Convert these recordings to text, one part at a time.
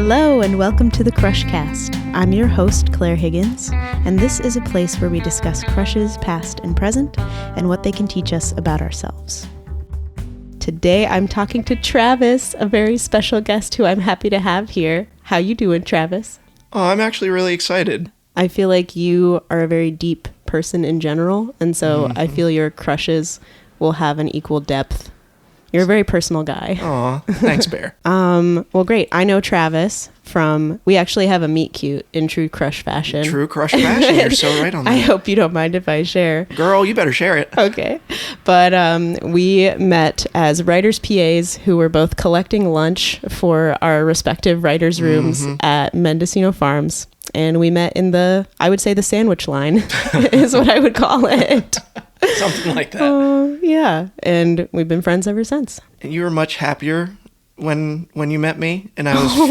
Hello and welcome to the Crushcast. I'm your host, Clare Higgins, and this is a place where we discuss crushes past and present and what they can teach us about ourselves. Today I'm talking to Travis, a very special guest who I'm happy to have here. How you doing, Travis? Oh, I'm actually really excited. I feel like you are a very deep person in general, and so I feel your crushes will have an equal depth. You're a very personal guy. Aw, thanks, Bear. Well, great. I know Travis from, we actually have a meet cute in true crush fashion. True crush fashion. You're so right on that. I hope you don't mind if I share. Girl, you better share it. Okay. But we met as writers' PAs who were both collecting lunch for our respective writers' rooms at Mendocino Farms. And we met in the, I would say the sandwich line is what I would call it. Something like that. Yeah. And we've been friends ever since. And you were much happier when you met me, and I was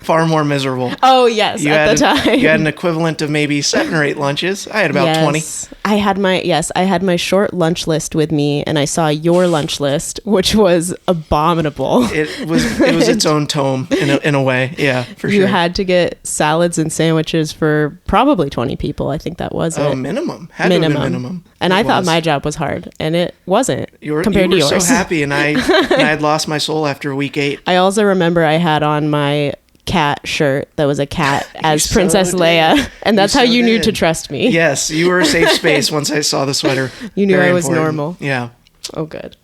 far more miserable. Oh, yes, You at the time. You had an equivalent of maybe 7 or 8 lunches. I had about 20. I had my short lunch list with me, and I saw your lunch list, which was abominable. It was its own tome in a way. Yeah, for sure. You had to get salads and sandwiches for probably 20 people. I think that was it. Minimum. Had to have been minimum. And I thought my job was hard, and it wasn't compared to yours. You were so happy, and I had lost my soul after week 8. I also remember I had on my cat shirt that was a cat as Princess Leia, and that's how you knew to trust me. Yes, you were a safe space once I saw the sweater. You knew I was normal. Yeah. Oh, good.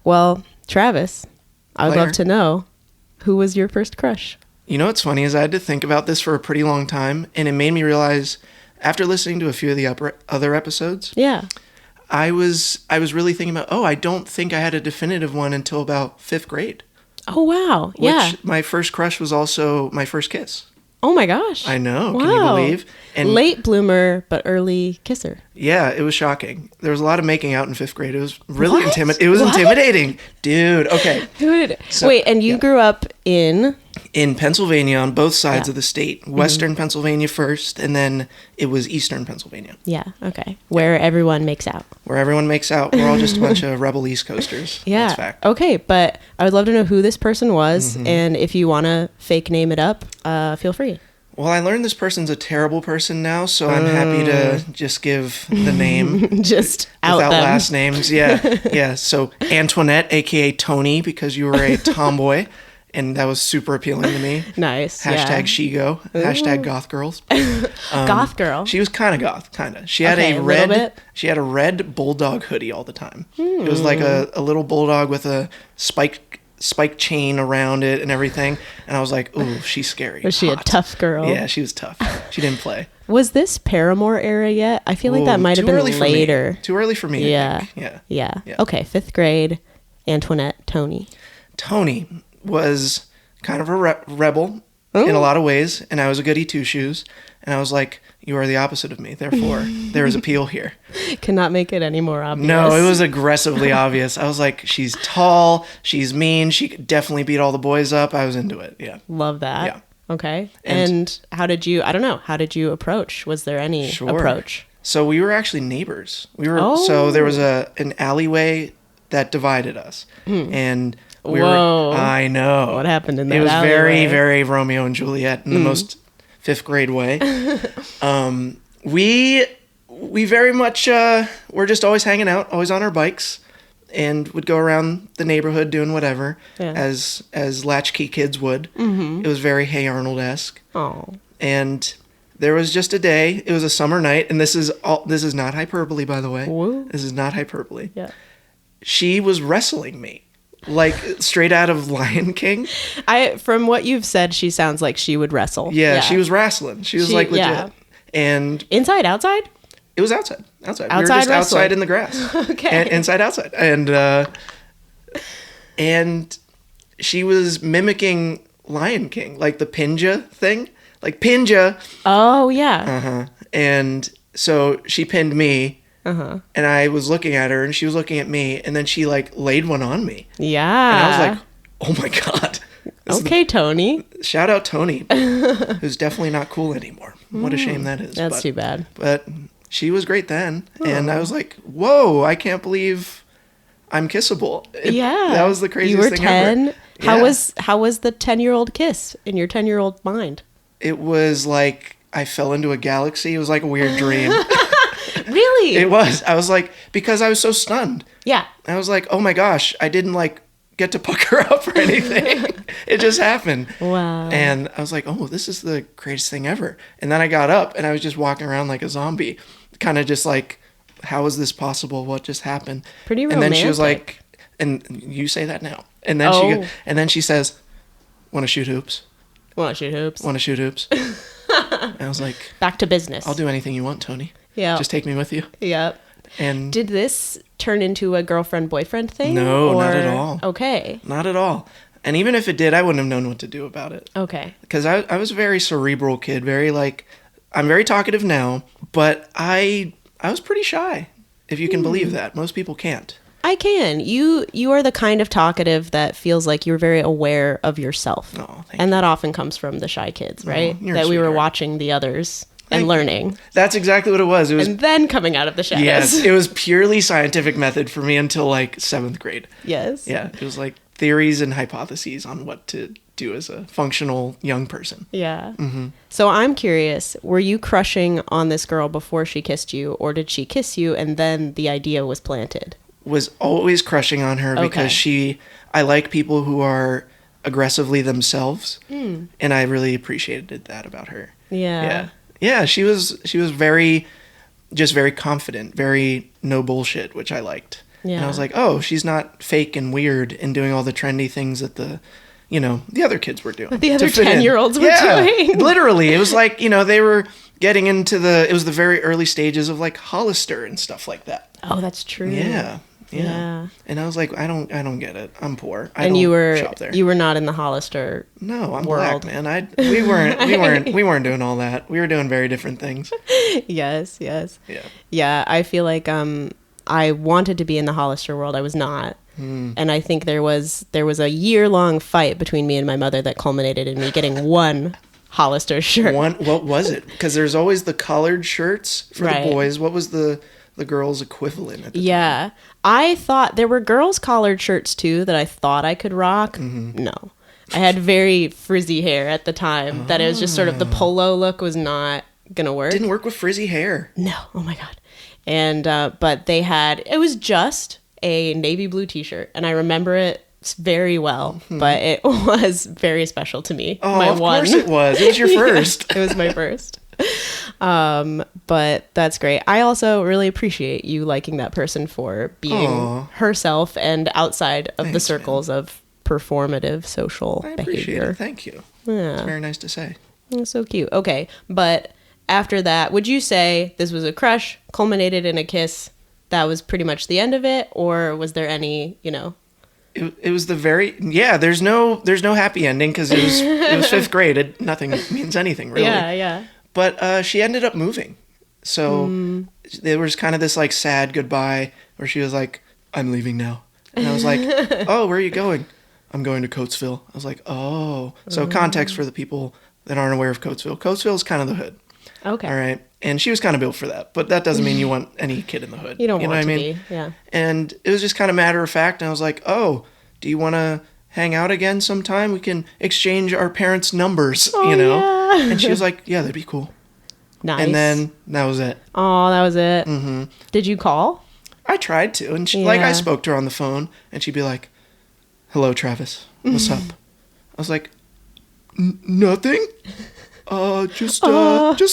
Well, Travis, I would love to know, who was your first crush? You know what's funny is I had to think about this for a pretty long time, and it made me realize, after listening to a few of the other episodes, I was really thinking about, I don't think I had a definitive one until about 5th grade. Oh, wow. Which my first crush was also my first kiss. Oh, my gosh. I know. Wow. Can you believe? And late bloomer, but early kisser. Yeah, it was shocking. There was a lot of making out in 5th grade. It was really intimidating. Dude, okay. Wait, and you grew up in Pennsylvania on both sides of the state. Western Pennsylvania first, and then it was Eastern Pennsylvania. Yeah, okay. Where everyone makes out. Where everyone makes out. We're all just a bunch of rebel East Coasters. Yeah. That's fact. Okay, but I would love to know who this person was, and if you want to fake name it up, feel free. Well, I learned this person's a terrible person now, so I'm happy to just give the name. Just out without them. Last names. Yeah, yeah. So Antoinette, a.k.a. Tony, because you were a tomboy. And that was super appealing to me. Nice. #SheGo. #GothGirls. Goth girl. She was kind of goth, kind of. She had She had a red bulldog hoodie all the time. It was like a little bulldog with a spike chain around it and everything. And I was like, ooh, she's scary. Was she a tough girl? Yeah, she was tough. She didn't play. Was this Paramore era yet? I feel like that might have been later. Too early for me. Yeah. Yeah. Okay, 5th grade. Antoinette, Tony. Tony was kind of a rebel in a lot of ways, and I was a goody two-shoes, and I was like, you are the opposite of me, therefore there is appeal here. Cannot make it any more obvious. No, it was aggressively obvious. I was like, she's tall, she's mean, she could definitely beat all the boys up. I was into it. Yeah. Love that. Yeah. Okay. And how did you approach? Was there any approach? So we were actually neighbors. So there was an alleyway that divided us, and I know. What happened in that alleyway? It was very, very Romeo and Juliet in the most 5th grade way. We very much were just always hanging out, always on our bikes, and would go around the neighborhood doing whatever, as latchkey kids would. It was very Hey Arnold-esque. Oh. And there was just a day, it was a summer night, and this is not hyperbole, by the way. Whoa. This is not hyperbole. Yeah. She was wrestling me. Like straight out of Lion King. From what you've said, she sounds like she would wrestle. Yeah, she was wrestling. She was like legit. Yeah. And inside, outside? It was outside. Outside. We were just wrestling. Outside in the grass. Okay. And inside, outside. And she was mimicking Lion King, like the Pinja thing. Like Pinja. Oh, yeah. And so she pinned me. And I was looking at her, and she was looking at me, and then she like laid one on me. Yeah. And I was like, oh my God. Okay, Tony. Shout out Tony, who's definitely not cool anymore. What a shame that is. That's too bad. But she was great then, and I was like, whoa, I can't believe I'm kissable. That was the craziest thing ever. You were 10, How was the 10-year-old kiss in your 10-year-old mind? It was like I fell into a galaxy. It was like a weird dream. Really? It was. I was like, because I was so stunned. Yeah. I was like, oh my gosh, I didn't like get to pucker up or anything. It just happened. Wow. And I was like, oh, this is the greatest thing ever. And then I got up and I was just walking around like a zombie, kind of just like, how is this possible? What just happened? Pretty romantic. And then she was like, and you say that now. And then she says, want to shoot hoops? Want to shoot hoops? Want to shoot hoops? And I was like, back to business. I'll do anything you want, Tony. Yeah. Just take me with you. Yep. And did this turn into a girlfriend-boyfriend thing? No, not at all. Okay. Not at all. And even if it did, I wouldn't have known what to do about it. Okay. Because I was a very cerebral kid, very like, I'm very talkative now, but I was pretty shy, if you can believe that. Most people can't. I can. You are the kind of talkative that feels like you're very aware of yourself. Oh, thank and you. That often comes from the shy kids, right? Oh, that we were watching the others and learning. That's exactly what it was. And then coming out of the shadows. Yes, it was purely scientific method for me until like 7th grade. Yes. Yeah, it was like theories and hypotheses on what to do as a functional young person. Yeah. Mm-hmm. So I'm curious, were you crushing on this girl before she kissed you, or did she kiss you and then the idea was planted? Was always crushing on her because I like people who are aggressively themselves, and I really appreciated that about her. Yeah. Yeah, she was very confident, very no bullshit, which I liked. Yeah. And I was like, oh, she's not fake and weird and doing all the trendy things that the other kids were doing. The other 10-year-olds were doing. Literally. It was like, they were getting into it was the very early stages of like Hollister and stuff like that. Oh, that's true. Yeah. And I was like, I don't get it. I'm poor. You shop there. were not in the Hollister. No, I'm world. black, man. We weren't doing all that. We were doing very different things. Yes. Yeah. Yeah, I feel like I wanted to be in the Hollister world. I was not. And I think there was a year-long fight between me and my mother that culminated in me getting one Hollister shirt. What was it? Because there's always the collared shirts for the boys. What was the girls' equivalent at the time? I thought there were girls' collared shirts too that I thought I could rock. Mm-hmm. No. I had very frizzy hair at the time that it was just sort of the polo look was not going to work. Didn't work with frizzy hair. No. Oh my God. And, but it was just a navy blue t-shirt and I remember it very well, but it was very special to me. Oh, of course it was. It was your first. It was my first. But that's great. I also really appreciate you liking that person for being herself and outside of the circles of performative social behavior. I appreciate it. Thank you. Yeah. It's very nice to say. That's so cute. Okay. But after that, would you say this was a crush, culminated in a kiss? That was pretty much the end of it? Or was there any, It was there's no happy ending because it was 5th grade. Nothing means anything really. Yeah. But she ended up moving. So there was kind of this like sad goodbye where she was like, I'm leaving now. And I was like, oh, where are you going? I'm going to Coatesville. I was like, oh. So context for the people that aren't aware of Coatesville. Coatesville is kind of the hood. Okay. All right. And she was kind of built for that. But that doesn't mean you want any kid in the hood. You don't want what to I mean? be. Yeah. And it was just kind of matter of fact. And I was like, oh, do you want to hang out again sometime? We can exchange our parents' numbers, Yeah. And she was like, yeah, that'd be cool. Nice. And then that was it. Oh, that was it. Mm-hmm. Did you call? I tried to. And I spoke to her on the phone. And she'd be like, hello, Travis. What's up? I was like, nothing. And that.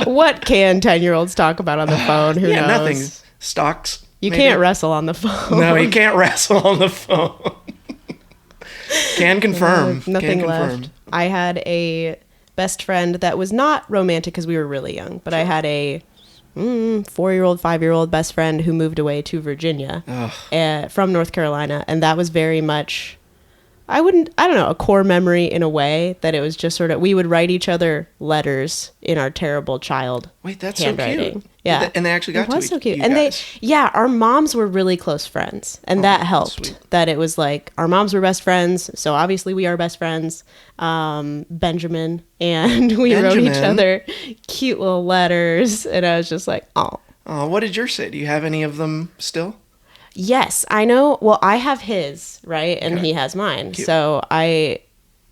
What can 10-year-olds talk about on the phone? Who knows? Nothing. Stocks. You can't wrestle on the phone. No, you can't wrestle on the phone. Can confirm. Nothing left. I had a best friend that was not romantic because we were really young, but I had a 4-year-old, 5-year-old best friend who moved away to Virginia from North Carolina, and that was very much a core memory in a way that it was just sort of, we would write each other letters in our terrible child handwriting. So cute. Yeah. And they actually got to it. It was so cute. And our moms were really close friends. And that helped. Sweet. That it was like, our moms were best friends. So obviously we are best friends. Benjamin. And we wrote each other cute little letters. And I was just like, oh. Oh, what did yours say? Do you have any of them still? Yes, I know. Well, I have his, right? And he has mine. Cute. So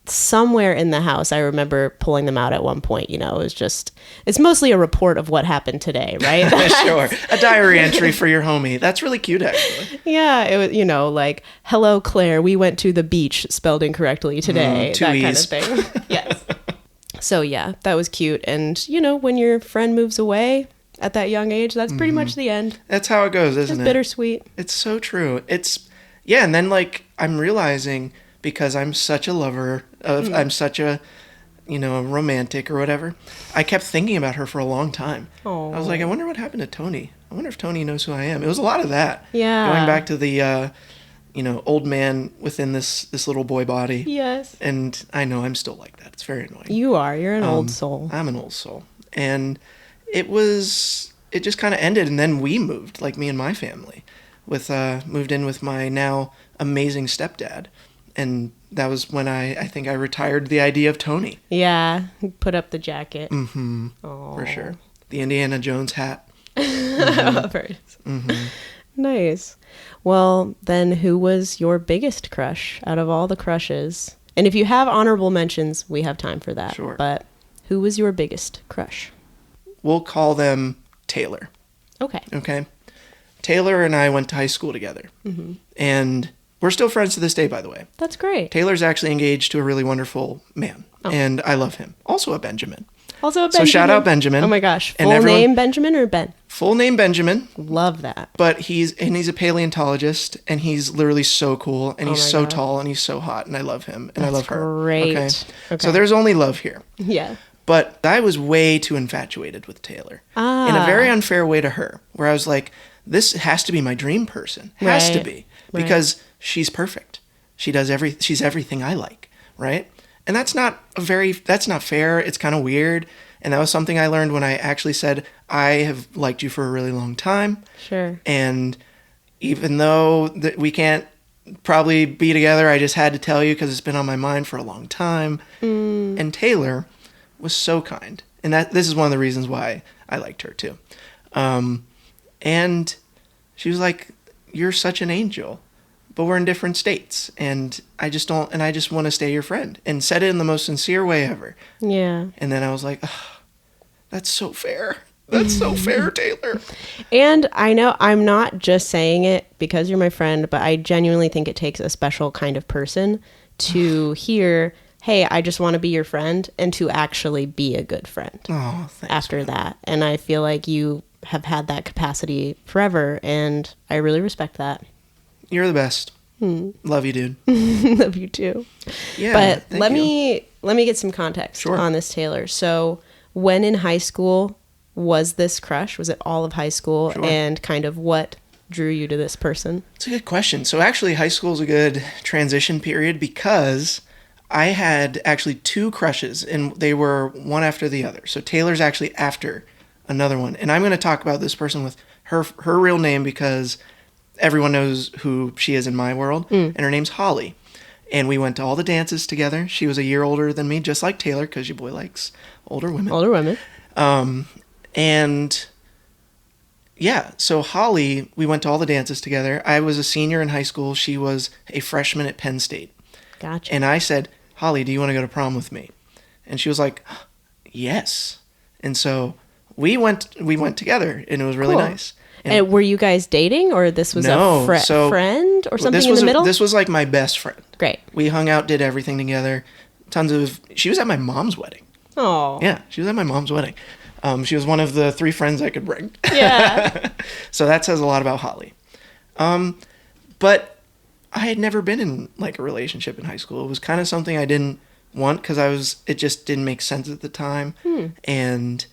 somewhere in the house, I remember pulling them out at one point. It's mostly a report of what happened today, right? Sure. A diary entry for your homie. That's really cute, actually. Yeah, it was, like, hello, Claire, we went to the beach, spelled incorrectly today. Two that E's. kind of thing. Yes. So, yeah, that was cute. And, when your friend moves away at that young age, that's pretty much the end. That's how it goes, isn't it? It's bittersweet. It's so true. And then, like, I'm realizing, because I'm such a lover, I'm such a romantic or whatever, I kept thinking about her for a long time. Aww. I was like, I wonder what happened to Tony. I wonder if Tony knows who I am. It was a lot of that. Yeah. Going back to the, old man within this little boy body. Yes. And I know I'm still like that. It's very annoying. You are. You're an old soul. I'm an old soul. And it just kind of ended. And then we moved, like me and my family, moved in with my now amazing stepdad. And that was when I think I retired the idea of Tony. Yeah, put up the jacket. Mm-hmm. Aww. For sure. The Indiana Jones hat. Mm-hmm. Mm-hmm. Nice. Well, then who was your biggest crush out of all the crushes? And if you have honorable mentions, we have time for that. Sure. But who was your biggest crush? We'll call them Taylor. Okay. Taylor and I went to high school together. Mm-hmm. And we're still friends to this day, by the way. That's great. Taylor's actually engaged to a really wonderful man. Oh. And I love him. Also a Benjamin. So shout out Benjamin. Oh my gosh. Full name Benjamin or Ben? Full name Benjamin. Love that. But he's a paleontologist, and he's literally so cool, and he's so tall, and he's so hot, and I love him, and I love her. Great. Okay? So there's only love here. Yeah. But I was way too infatuated with Taylor. In a very unfair way to her, where I was like, this has to be my dream person. Has to be. Because she's perfect. She's everything I like, right? And that's not fair. It's kind of weird. And that was something I learned when I actually said, I have liked you for a really long time. Sure. And even though we can't probably be together, I just had to tell you because it's been on my mind for a long time. And Taylor was so kind. And this is one of the reasons why I liked her too. And she was like, you're such an angel. But we're in different states, and I just want to stay your friend, and said it in the most sincere way ever. Yeah. And then I was like, oh, that's so fair. That's so fair, Taylor. And I know I'm not just saying it because you're my friend, but I genuinely think it takes a special kind of person to hear, hey, I just want to be your friend, and to actually be a good friend. Oh, thanks. After that. And I feel like you have had that capacity forever, and I really respect that. You're the best. Love you, dude. Love you too. Yeah. But let me get some context on this, Taylor. So when in high school was this crush? Was it all of high school? Sure. And kind of what drew you to this person? It's a good question. So actually high school is a good transition period because I had actually two crushes, and they were one after the other. So Taylor's actually after another one. And I'm going to talk about this person with her real name because everyone knows who she is in my world, and her name's Holly. And we went to all the dances together. She was a year older than me, just like Taylor, because your boy likes older women. And yeah, so Holly, we went to all the dances together. I was a senior in high school. She was a freshman at Penn State. Gotcha. And I said, Holly, do you want to go to prom with me? And she was like, yes. And so we went together, and it was really nice. And were you guys dating, or this was a friend or something in the middle? This was like my best friend. Great. We hung out, did everything together. She was at my mom's wedding. Oh. Yeah, she was at my mom's wedding. She was one of the 3 friends I could bring. Yeah. So that says a lot about Holly. But I had never been in like a relationship in high school. It was kind of something I didn't want because it just didn't make sense at the time. And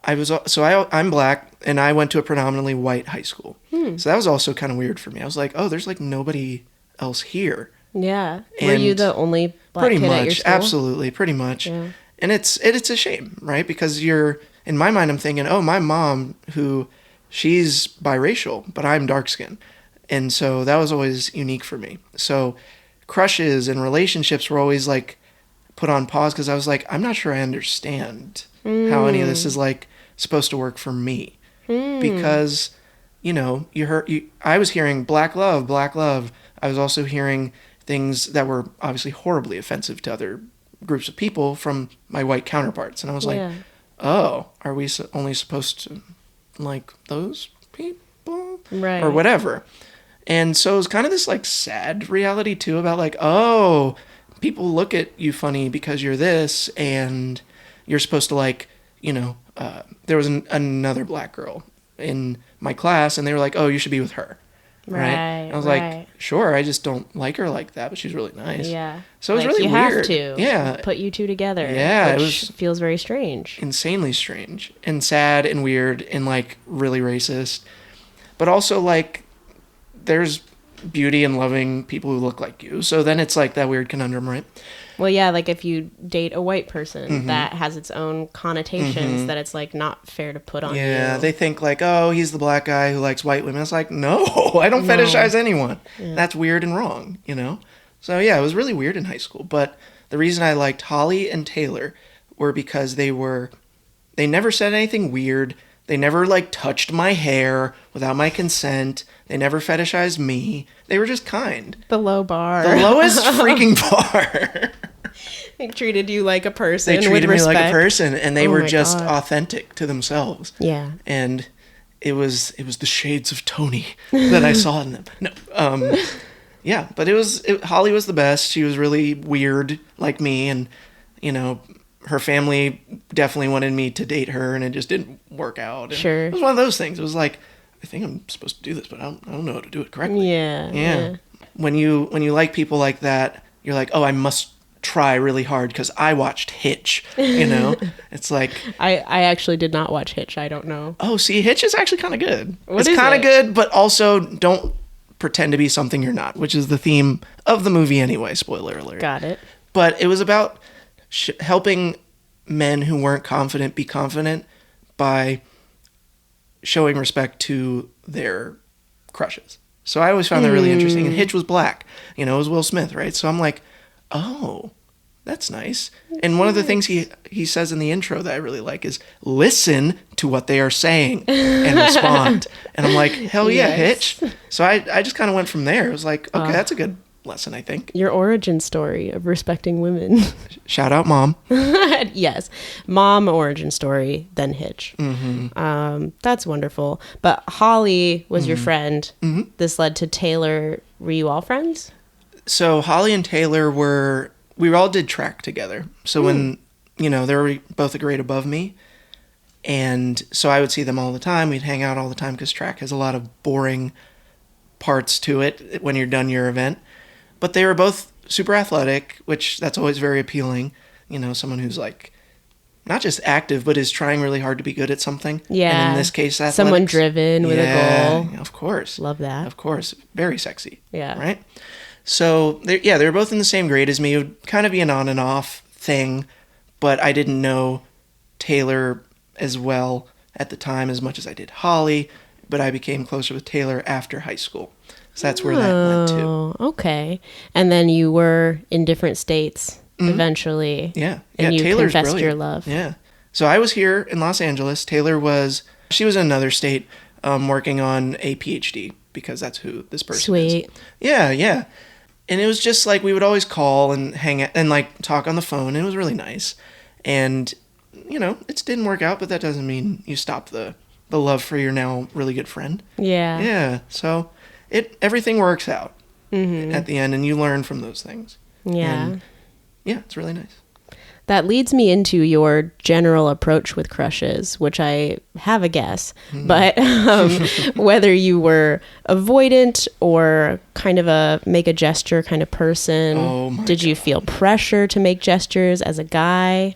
I'm black, and I went to a predominantly white high school. So that was also kind of weird for me. I was like, oh, there's like nobody else here. Yeah. Were you the only black kid at your school? Absolutely, pretty much. Yeah. And it's a shame, right? Because in my mind, I'm thinking, oh, my mom, she's biracial, but I'm dark skinned. And so that was always unique for me. So crushes and relationships were always like put on pause because I was like, I'm not sure I understand how any of this is like supposed to work for me, because I was hearing black love, black love. I was also hearing things that were obviously horribly offensive to other groups of people from my white counterparts. And I was like, oh, are we only supposed to like those people? Right. Or whatever. And so it was kind of this like sad reality too about like, oh, people look at you funny because you're this, and you're supposed to like, there was another black girl in my class, and they were like, oh, you should be with her. Right. And I was like, sure, I just don't like her like that, but she's really nice. Yeah. So it was really weird. You have to. Yeah. Put you two together. Yeah. Which feels very strange. Insanely strange and sad and weird and like really racist. But also like there's beauty in loving people who look like you. So then it's like that weird conundrum, right? Well, yeah, like if you date a white person, that has its own connotations that it's like not fair to put on you. Yeah, they think like, oh, he's the black guy who likes white women. It's like, no, I don't fetishize anyone. Yeah. That's weird and wrong, So yeah, it was really weird in high school. But the reason I liked Holly and Taylor were because they never said anything weird. They never like touched my hair without my consent. They never fetishized me. They were just kind. The low bar. The lowest freaking bar. They treated you like a person. They treated me like a person, and they were just God. authentic to themselves. Yeah. And it was the shades of Tony that I saw in them. No, yeah, but Holly was the best. She was really weird like me, and her family definitely wanted me to date her, and it just didn't work out. And sure. It was one of those things. It was like, I think I'm supposed to do this, but I don't know how to do it correctly. Yeah. When you like people like that, you're like, oh, I must try really hard because I watched Hitch. It's like I actually did not watch Hitch. I don't know. Oh, see, Hitch is actually kind of good. It's kind of good, but also don't pretend to be something you're not, which is the theme of the movie anyway. Spoiler alert. Got it. But it was about helping men who weren't confident be confident by showing respect to their crushes. So I always found that really interesting. And Hitch was black. It was Will Smith, right? So I'm like, oh, that's nice. And one of the things he says in the intro that I really like is listen to what they are saying and respond. And I'm like, hell yeah, Hitch. So I just kind of went from there. It was like, okay, that's a good lesson, I think. Your origin story of respecting women. Shout out, Mom. Yes. Mom origin story, then Hitch. That's wonderful. But Holly was your friend. This led to Taylor. Were you all friends? So Holly and Taylor we all did track together. So when, they were both a grade above me. And so I would see them all the time. We'd hang out all the time because track has a lot of boring parts to it when you're done your event. But they were both super athletic, which that's always very appealing. Someone who's like not just active, but is trying really hard to be good at something. Yeah. And in this case, athletics. Someone driven with a goal. Of course. Love that. Of course. Very sexy. Yeah. Right? So, they were both in the same grade as me. It would kind of be an on and off thing, but I didn't know Taylor as well at the time as much as I did Holly, but I became closer with Taylor after high school. So that's where that went to. Okay. And then you were in different states eventually. Yeah. And you Taylor's confessed brilliant. your love. Yeah. So I was here in Los Angeles. Taylor was in another state working on a PhD because that's who this person is. Sweet. Yeah. And it was just like we would always call and hang out and like talk on the phone. And it was really nice. And, it didn't work out, but that doesn't mean you stop the love for your now really good friend. Yeah. Yeah. So everything works out at the end and you learn from those things. Yeah. And it's really nice. That leads me into your general approach with crushes, which I have a guess, but whether you were avoidant or kind of a make a gesture kind of person. Did you feel pressure to make gestures as a guy?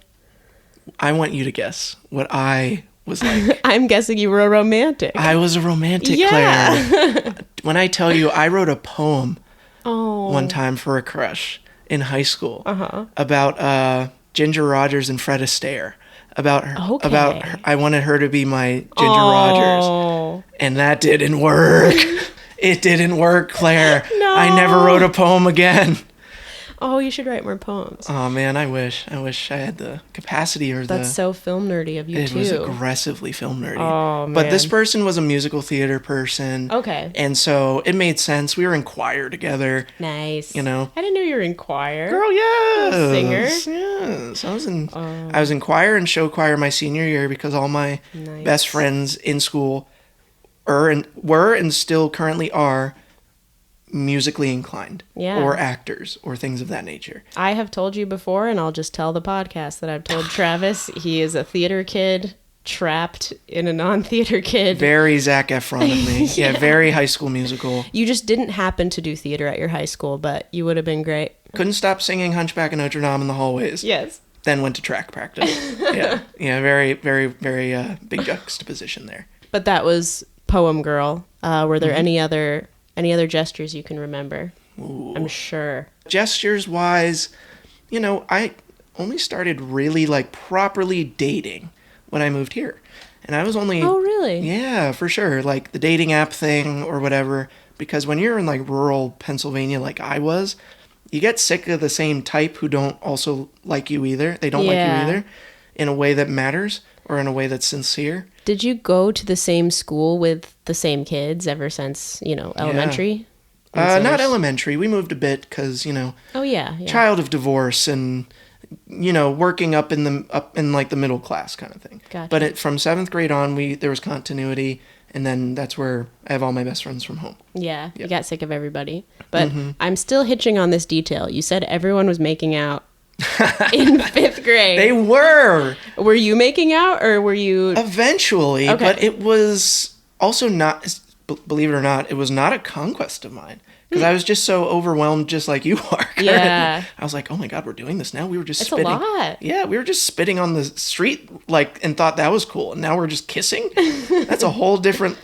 I want you to guess what I was like. I'm guessing you were a romantic. I was a romantic, Claire. When I tell you, I wrote a poem one time for a crush in high school about Ginger Rogers and Fred Astaire. About her, I wanted her to be my Ginger Rogers, and that didn't work. It didn't work, Claire. No. I never wrote a poem again. Oh, you should write more poems. Oh, man, I wish I had the capacity or That's so film nerdy of you, too. It was aggressively film nerdy. Oh, man. But this person was a musical theater person. Okay. And so it made sense. We were in choir together. Nice. You know? I didn't know you were in choir. Girl, yes. A singer? Yes. I was in choir and show choir my senior year because all my best friends in school were and still currently are musically inclined, or actors, or things of that nature. I have told you before, and I'll just tell the podcast that I've told Travis he is a theater kid trapped in a non-theater kid. Very Zac Efron of me. Yeah, very High School Musical. You just didn't happen to do theater at your high school, but you would have been great. Couldn't stop singing Hunchback of Notre Dame in the hallways. Yes. Then went to track practice. Yeah, very, very, very big juxtaposition there. But that was Poem Girl. Were there any other gestures you can remember? Ooh. I'm sure. Gestures wise, I only started really properly dating when I moved here. And I was only... Oh, really? Yeah, for sure. Like the dating app thing or whatever. Because when you're in rural Pennsylvania like I was, you get sick of the same type who don't also like you either. They don't like you either in a way that matters or in a way that's sincere. Did you go to the same school with the same kids ever since, elementary? Yeah. Not elementary. We moved a bit because, Oh, yeah. child of divorce and, working up in the middle class kind of thing. Gotcha. But from 7th grade on, there was continuity, and then that's where I have all my best friends from home. Yeah, you got sick of everybody. But I'm still hitching on this detail. You said everyone was making out in 5th grade. They were. Were you making out or were you... Eventually, okay. But it was also not, believe it or not, it was not a conquest of mine. Because I was just so overwhelmed just like you are. Yeah. I was like, oh my God, we're doing this now. We were just it's spitting. It's a lot. Yeah, we were just spitting on the street and thought that was cool. And now we're just kissing? That's a whole different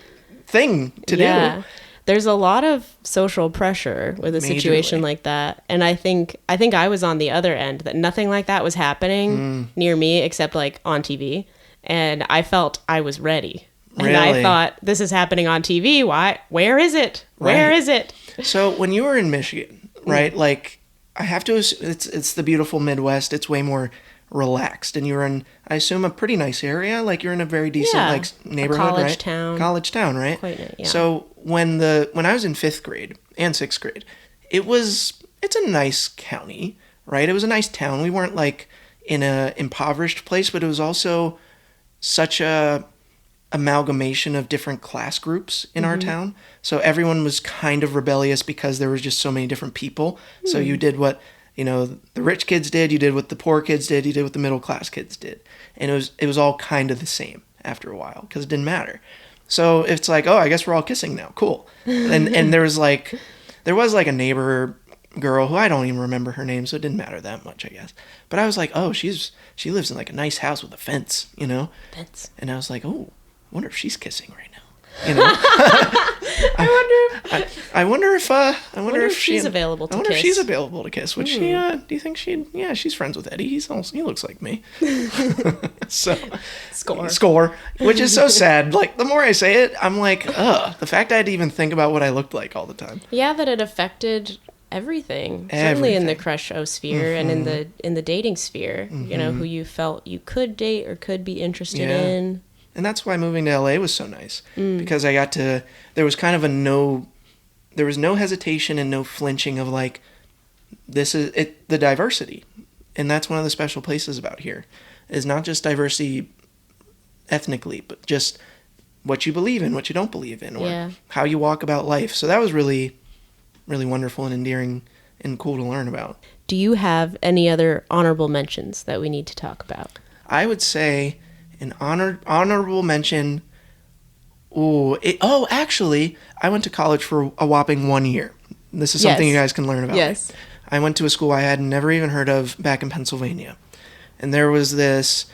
thing to do. There's a lot of social pressure with a situation like that. And I think I was on the other end, that nothing like that was happening near me except on TV. And I felt I was ready. And I thought, this is happening on TV. Why? Where is it? Where is it? So when you were in Michigan, right? I have to assume it's the beautiful Midwest. It's way more relaxed. And you're in, I assume, a pretty nice area. You're in a very decent neighborhood, college right? Town. College town, right? Quite nice, yeah. So when I was in 5th grade and 6th grade, it's a nice county, right? It was a nice town. We weren't in a impoverished place, but it was also such a amalgamation of different class groups in our town. So everyone was kind of rebellious because there was just so many different people. So you did what, the rich kids did, you did what the poor kids did, you did what the middle class kids did. And it was all kind of the same after a while because it didn't matter. So it's oh, I guess we're all kissing now. Cool. And there was a neighbor girl who I don't even remember her name, so it didn't matter that much, I guess. But I was oh, she lives in a nice house with a fence, Fence. And I was oh, I wonder if she's kissing right now. I wonder if she's available to kiss. I wonder if she's available to kiss. Would she? Do you think she'd? Yeah, she's friends with Eddie. He looks like me. So score. Which is so sad. The more I say it, I'm the fact I had to even think about what I looked like all the time. Yeah, that it affected everything. Certainly in the crush-o-sphere and in the dating sphere. Who you felt you could date or could be interested in. And that's why moving to LA was so nice because I got to, there was kind of there was no hesitation and no flinching of this is it, the diversity. And that's one of the special places about here is not just diversity ethnically, but just what you believe in, what you don't believe in, or how you walk about life. So that was really, really wonderful and endearing and cool to learn about. Do you have any other honorable mentions that we need to talk about? I would say an honorable mention. Actually, I went to college for a whopping 1 year. This is something you guys can learn about. Yes. I went to a school I had never even heard of back in Pennsylvania. And there was this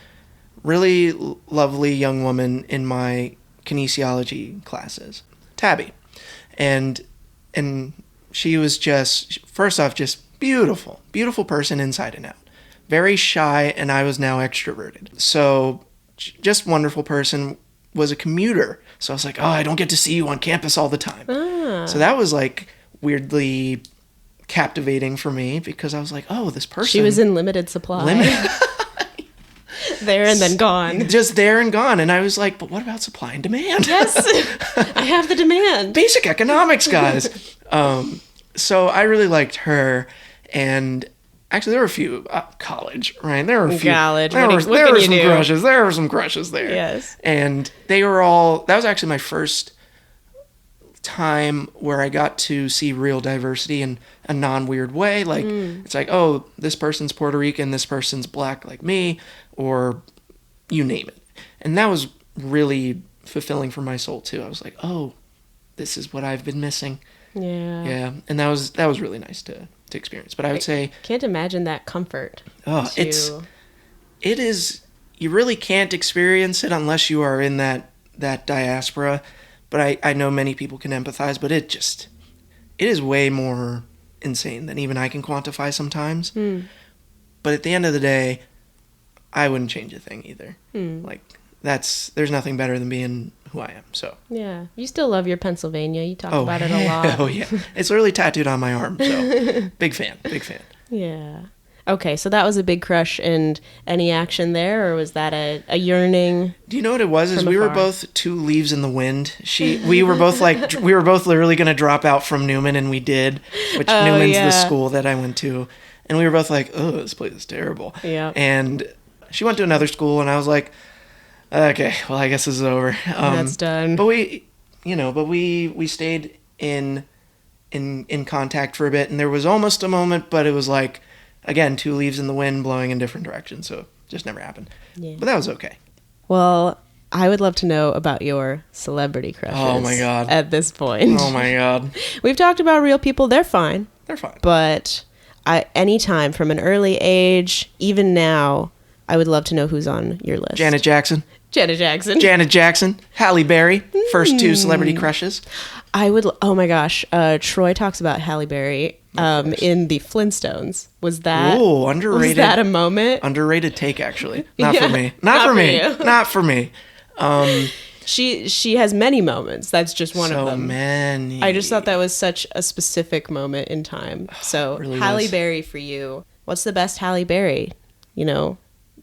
really lovely young woman in my kinesiology classes, Tabby. And she was first off, just beautiful, beautiful person inside and out. Very shy, and I was now extroverted. So just wonderful person, was a commuter. So I was oh, I don't get to see you on campus all the time. So that was weirdly captivating for me because I was like, oh, this person. She was in limited supply. There and then gone. Just there and gone. And I was like, but what about supply and demand? Yes, I have the demand. Basic economics, guys. So I really liked her. And actually, there were a few college, right? There were a few. College. There were some crushes. There were some crushes there. Yes. And they were all. That was actually my first time where I got to see real diversity in a non-weird way. Like, it's like, oh, this person's Puerto Rican, this person's black like me, or you name it. And that was really fulfilling for my soul too. I was like, oh, this is what I've been missing. Yeah. And that was really nice to experience. But I would say, can't imagine that comfort. Oh, it is. You really can't experience it unless you are in that diaspora. But I know many people can empathize, but it is way more insane than even I can quantify sometimes. But at the end of the day, I wouldn't change a thing either. Like, there's nothing better than being who I am. So yeah, you still love your Pennsylvania. You talk about it a lot. Oh yeah, it's literally tattooed on my arm. So big fan. Yeah. Okay, so that was a big crush, and any action there, or was that a yearning? Do you know what it was? Is we were both 2 leaves in the wind. We were both literally going to drop out from Newman, and we did, which Newman's the school that I went to, and we were both like, oh, this place is terrible. Yeah. And she went to another school, and I was like, okay, well, I guess this is over. That's done. But we stayed in contact for a bit, and there was almost a moment, but it was like, again, 2 leaves in the wind blowing in different directions, so it just never happened. Yeah. But that was okay. Well, I would love to know about your celebrity crushes. Oh my God. At this point. Oh my God. We've talked about real people. They're fine. But anytime from an early age, even now, I would love to know who's on your list. Janet Jackson. Halle Berry. First 2 celebrity crushes. Oh my gosh. Troy talks about Halle Berry in the Flintstones. Was that underrated? Was that a moment? Underrated take, actually. Not for me. Not for me. She has many moments. That's just one of them. So many. I just thought that was such a specific moment in time. So really Halle Berry for you. What's the best Halle Berry?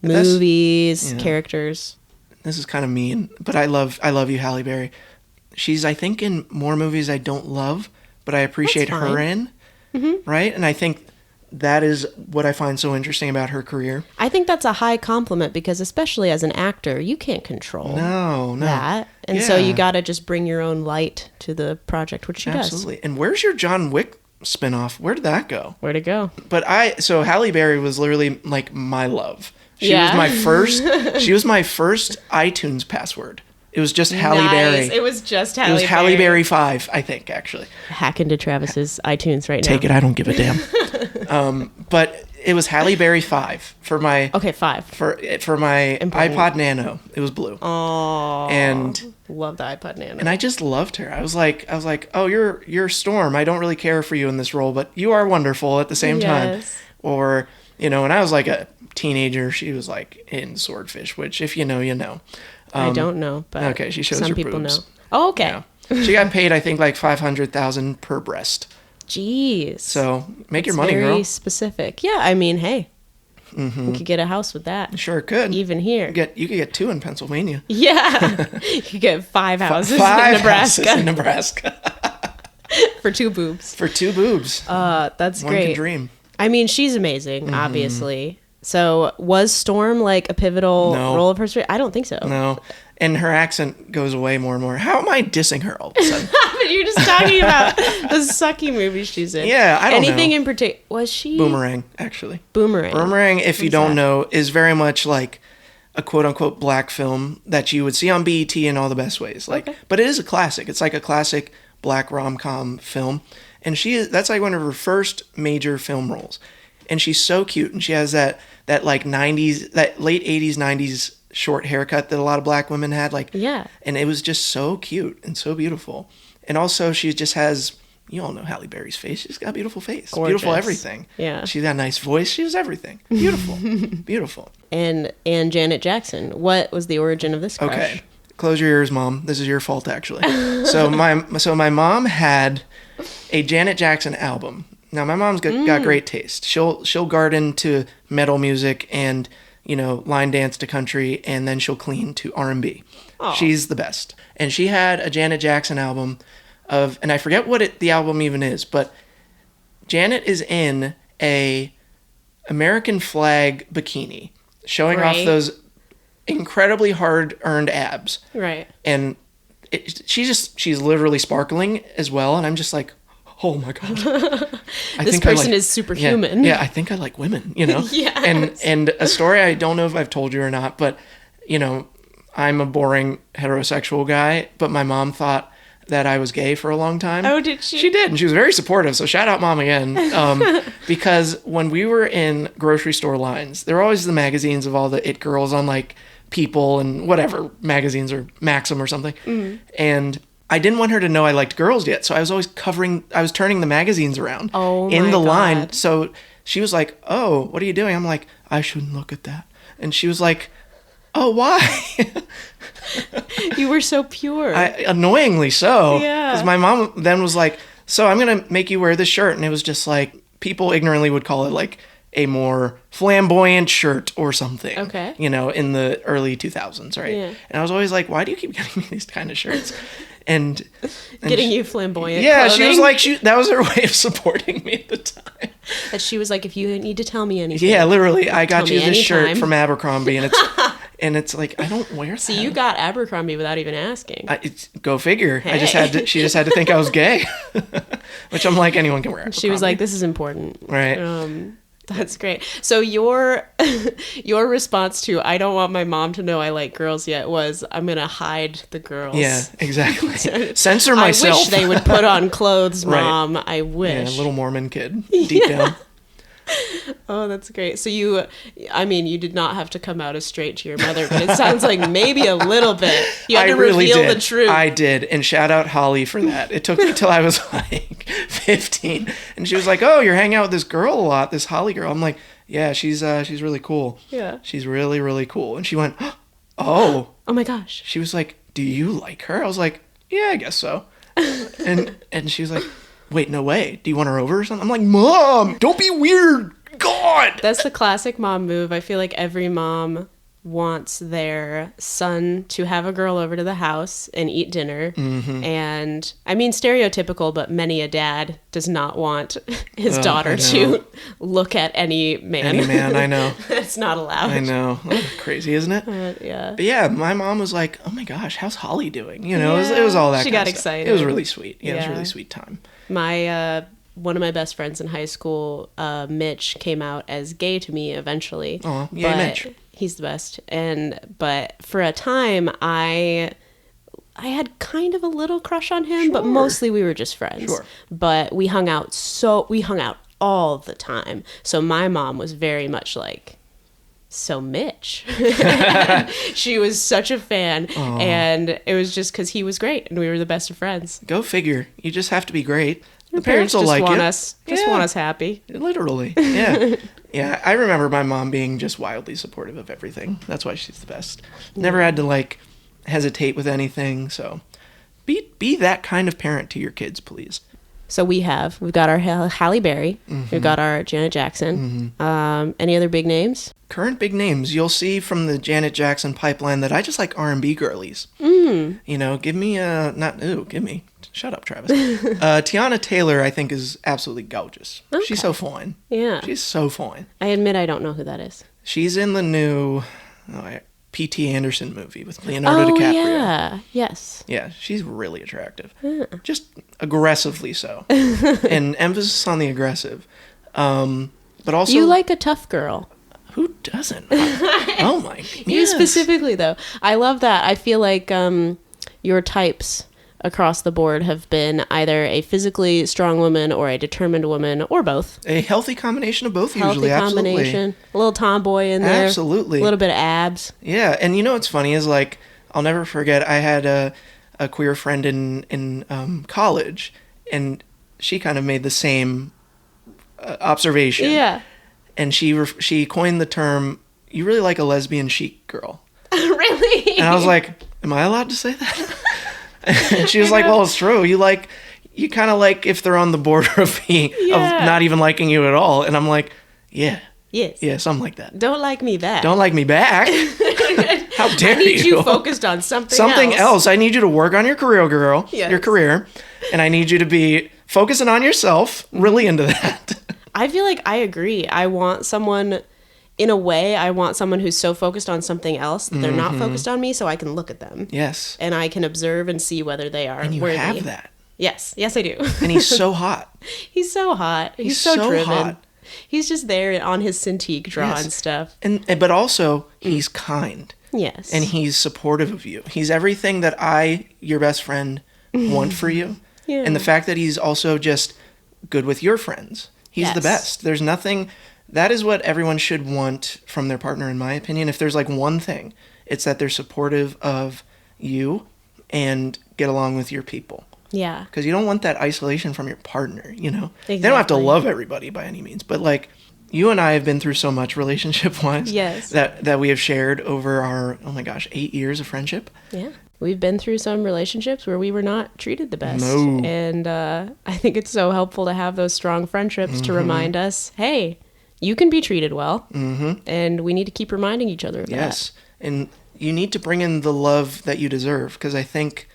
Movies, characters. This is kind of mean, but I love you, Halle Berry. She's, I think, in more movies I don't love, but I appreciate her in, right? And I think that is what I find so interesting about her career. I think that's a high compliment because especially as an actor, you can't control that. And so you got to just bring your own light to the project, which she does. Absolutely. And where's your John Wick spinoff? Where did that go? Where'd it go? But so Halle Berry was literally like my love. She was my first iTunes password. It was just Halle Berry. It was just Halle Berry. It was Halle Berry 5, I think, actually. Hack into Travis's iTunes right now. Take it, I don't give a damn. But it was Halle Berry 5 for my... Okay, 5. For my iPod Nano. It was blue. Oh. And... Love the iPod Nano. And I just loved her. I was like, oh, you're Storm. I don't really care for you in this role, but you are wonderful at the same time. Or, when I was like a teenager, she was like in Swordfish, which if you know, you know. I don't know, but okay, she shows some her people boobs. know. Oh, okay. Yeah. She got paid, I think, like $500,000 per breast. Jeez. So make your money, girl. Very specific. Yeah, I mean, hey, we could get a house with that. Sure could. Even here, you could get 2 in Pennsylvania. Yeah, you could get 5 houses in Nebraska. For 2 boobs. For 2 boobs. That's One great. Can dream. I mean, she's amazing, obviously. So was Storm like a pivotal role of her story? I don't think so. No. And her accent goes away more and more. How am I dissing her all of a sudden? You're just talking about the sucky movie she's in. Yeah, I don't know. Anything in particular? Was she? Boomerang, actually. Boomerang, if you don't know, is very much like a quote-unquote black film that you would see on BET in all the best ways. But it is a classic. It's like a classic black rom-com film. And that's like one of her first major film roles. And she's so cute. And she has that like 90s, that late 80s, 90s short haircut that a lot of black women had. And it was just so cute and so beautiful. And also she just has, you all know Halle Berry's face. She's got a beautiful face. Gorgeous. Beautiful everything. Yeah. She's got a nice voice. She has everything. Beautiful. Beautiful. And Janet Jackson. What was the origin of this crush? Okay. Close your ears, Mom. This is your fault, actually. So my mom had a Janet Jackson album. Now, my mom's got great taste. She'll garden to metal music and, line dance to country, and then she'll clean to R&B. Oh. She's the best. And she had a Janet Jackson album and I forget what the album even is, but Janet is in a American flag bikini, showing off those incredibly hard-earned abs. Right. And she's literally sparkling as well, and I'm just like, oh my God. This person is superhuman. Yeah, I think I like women, Yes. And a story I don't know if I've told you or not, but, I'm a boring heterosexual guy, but my mom thought that I was gay for a long time. Oh, did she? She did, and she was very supportive, so shout out Mom again. Because when we were in grocery store lines, there were always the magazines of all the it girls on, like, People and whatever magazines, or Maxim or something. Mm-hmm. And I didn't want her to know I liked girls yet, so I was always turning the magazines around in the line. So she was like, oh, what are you doing? I'm like, I shouldn't look at that. And she was like, oh, why? You were so pure. Annoyingly so. Yeah. Because my mom then was like, so I'm going to make you wear this shirt. And it was just like, people ignorantly would call it like a more flamboyant shirt or something. Okay. In the early 2000s, right? Yeah. And I was always like, why do you keep getting me these kind of shirts? And getting you flamboyant clothing. She was like, that was her way of supporting me at the time. That she was like, if you need to tell me anything. Yeah, literally, I got you this shirt from Abercrombie, and it's like, I don't wear that. See, you got Abercrombie without even asking. Go figure. Hey. She just had to think I was gay, which I'm like, anyone can wear Abercrombie. She was like, this is important. Right. That's great. So your response to I don't want my mom to know I like girls yet was I'm gonna hide the girls. Yeah, exactly. Censor myself. I wish they would put on clothes, Mom. Right. I wish. Yeah, little Mormon kid deep down. Oh, that's great. So you did not have to come out as straight to your mother, but it sounds like maybe a little bit. You had to reveal the truth. I did, and shout out Holly for that. It took me till I was like 15, and she was like, "Oh, you're hanging out with this girl a lot, this Holly girl." I'm like, "Yeah, she's really cool. Yeah, she's really, really cool." And she went, "Oh my gosh." She was like, "Do you like her?" I was like, "Yeah, I guess so." and she was like, wait, no way. Do you want her over or something? I'm like, Mom, don't be weird. God. That's the classic mom move. I feel like every mom wants their son to have a girl over to the house and eat dinner. Mm-hmm. And I mean, stereotypical, but many a dad does not want his daughter to look at any man. Any man, I know. That's not allowed. I know. Crazy, isn't it? Yeah. But yeah, my mom was like, oh my gosh, how's Holly doing? It was all that. She got excited. It was really sweet. Yeah, it was a really sweet time. One of my best friends in high school, Mitch, came out as gay to me eventually. Oh, yeah, Mitch. He's the best. But for a time, I had kind of a little crush on him, but mostly we were just friends. Sure. But we hung out all the time. So my mom was very much like, so Mitch. She was such a fan. Aww. And it was just because he was great and we were the best of friends. Go figure. You just have to be great. The parents will like want you. Want us happy. Literally. Yeah. Yeah. I remember my mom being just wildly supportive of everything. That's why she's the best. Never had to hesitate with anything. So be that kind of parent to your kids, please. So we've got our Halle Berry. Mm-hmm. We've got our Janet Jackson. Mm-hmm. Any other big names? Current big names. You'll see from the Janet Jackson pipeline that I just like R&B girlies. Give me. Shut up, Travis. Tiana Taylor, I think, is absolutely gorgeous. Okay. She's so fine. Yeah. She's so fine. I admit I don't know who that is. She's in the new P.T. Anderson movie with Leonardo DiCaprio. Yeah. Yes. Yeah, she's really attractive. Yeah. Just aggressively so. And emphasis on the aggressive. But also... You like a tough girl. Who doesn't? Oh my... Yes. You specifically, though. I love that. I feel like your types across the board have been either a physically strong woman or a determined woman or both. A healthy combination of both, usually. Absolutely. Combination. A little tomboy in there. Absolutely. A little bit of abs. Yeah, and what's funny is I'll never forget. I had a queer friend in college, and she kind of made the same observation. Yeah. And she coined the term, "You really like a lesbian chic girl." Really? And I was like, "Am I allowed to say that?" And she was like, well, it's true. You like you kind of like if they're on the border of being, of not even liking you at all. And I'm like, yeah. Yes. Yeah, something like that. Don't like me back. Don't like me back. How dare you? I need you focused on something else. I need you to work on your career, girl. Yes. Your career. And I need you to be focusing on yourself. Really into that. I feel like I agree. I want someone, in a way, I want someone who's so focused on something else that they're not focused on me, so I can look at them. Yes. And I can observe and see whether they are and you worthy. Have that. Yes. Yes, I do. And he's so hot. He's so hot. He's so driven. Hot. He's just there on his Cintiq drawing stuff. But also, he's kind. Yes. And he's supportive of you. He's everything that I, your best friend, want for you. Yeah. And the fact that he's also just good with your friends. He's the best. There's nothing... That is what everyone should want from their partner, in my opinion. If there's like one thing, it's that they're supportive of you and get along with your people. Yeah. Because you don't want that isolation from your partner, you know? Exactly. They don't have to love everybody by any means. But like, you and I have been through so much relationship-wise that we have shared over our, 8 years of friendship. Yeah. We've been through some relationships where we were not treated the best. No. And I think it's so helpful to have those strong friendships to remind us, hey, you can be treated well. And we need to keep reminding each other of that. Yes. And you need to bring in the love that you deserve. Because I think,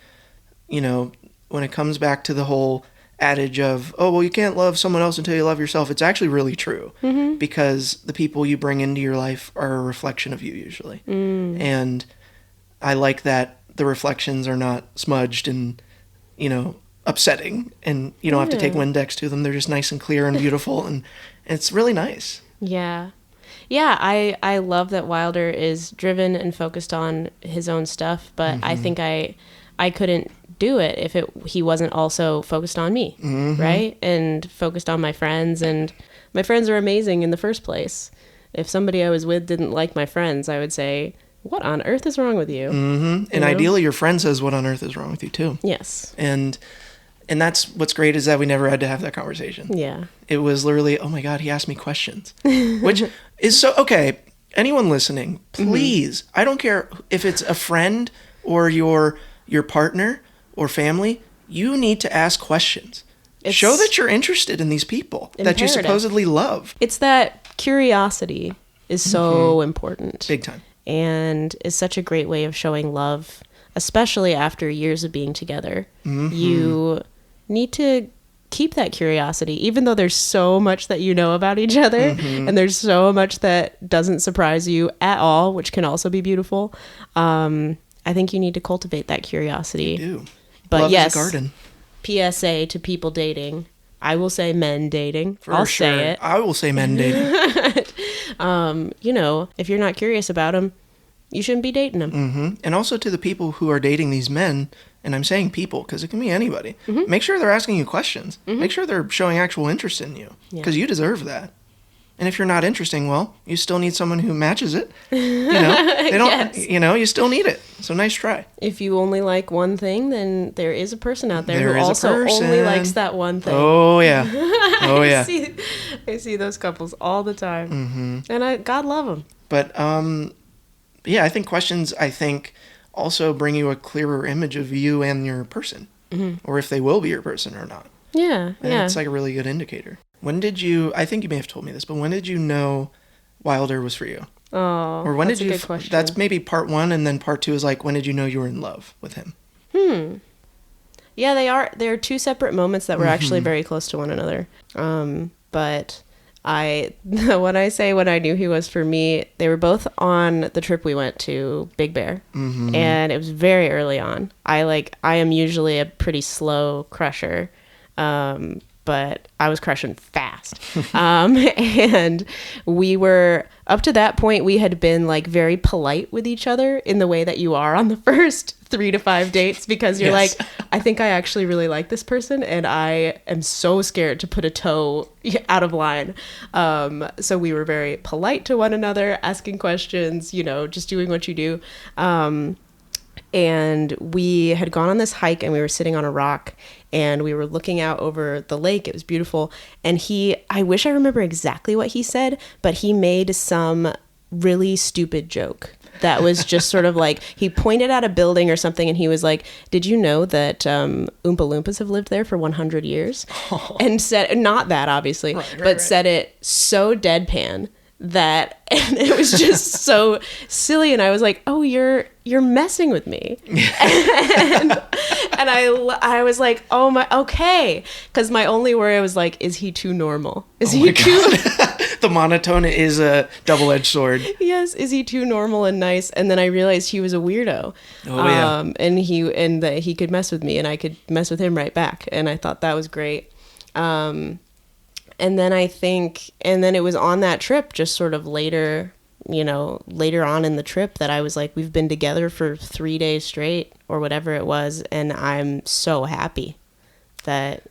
when it comes back to the whole adage of, oh, well, you can't love someone else until you love yourself, it's actually really true. Because the people you bring into your life are a reflection of you usually. And I like that the reflections are not smudged and, upsetting. And you don't have to take Windex to them. They're just nice and clear and beautiful. And it's really nice. Yeah. Yeah, I love that Wilder is driven and focused on his own stuff. But I think I couldn't do it if he wasn't also focused on me, right? And focused on my friends, and my friends are amazing in the first place. If somebody I was with didn't like my friends, I would say, what on earth is wrong with you? And ideally your friend says, what on earth is wrong with you too? Yes. And that's what's great is that we never had to have that conversation. Yeah. It was literally, oh my God, he asked me questions, which is so, okay, anyone listening, please, I don't care if it's a friend or your partner or family, you need to ask questions. Show that you're interested in these people that you supposedly love. It's that curiosity is so important. Big time. And is such a great way of showing love, especially after years of being together. You need to keep that curiosity, even though there's so much that you know about each other, and there's so much that doesn't surprise you at all, which can also be beautiful. I think you need to cultivate that curiosity. You do. But love yes, is a garden. PSA to people dating. I will say men dating. I'll say it. I will say men dating. If you're not curious about them, you shouldn't be dating them. And also to the people who are dating these men, and I'm saying people because it can be anybody, make sure they're asking you questions. Make sure they're showing actual interest in you because you deserve that. And if you're not interesting, well, you still need someone who matches it. They don't, you still need it. So nice try. If you only like one thing, then there is a person out there who also only likes that one thing. Oh, yeah. Oh, yeah. I see those couples all the time. And God love them. But, I think questions, also bring you a clearer image of you and your person. Or if they will be your person or not. Yeah, and it's like a really good indicator. When did you, I think you may have told me this, but when did you know Wilder was for you? Oh, or when that's did you, a good question. That's maybe part one, and then part two is like, when did you know you were in love with him? Yeah, they're two separate moments that were actually very close to one another. But when I say when I knew he was for me, they were both on the trip we went to Big Bear, and it was very early on. I am usually a pretty slow crusher, but I was crushing fast. And we were, up to that point, we had been very polite with each other in the way that you are on the first 3 to 5 dates, because you're like, I think I actually really like this person and I am so scared to put a toe out of line. So we were very polite to one another, asking questions, just doing what you do. And we had gone on this hike and we were sitting on a rock and we were looking out over the lake. It was beautiful. And I wish I remember exactly what he said, but he made some really stupid joke. that was just sort of like, he pointed at a building or something and he was like, did you know that Oompa Loompas have lived there for 100 years? And said, not that obviously, but said it so deadpan that, and it was just so silly, and I was like, oh, you're messing with me. and I was like, oh my, okay, because my only worry was like, is he too normal? Is he too the monotone is a double-edged sword. Yes, is he too normal and nice? And then I realized he was a weirdo. And that he could mess with me and I could mess with him right back, and I thought that was great. And then it was on that trip, just sort of later on in the trip, that I was like, we've been together for 3 days straight or whatever it was. And I'm so happy that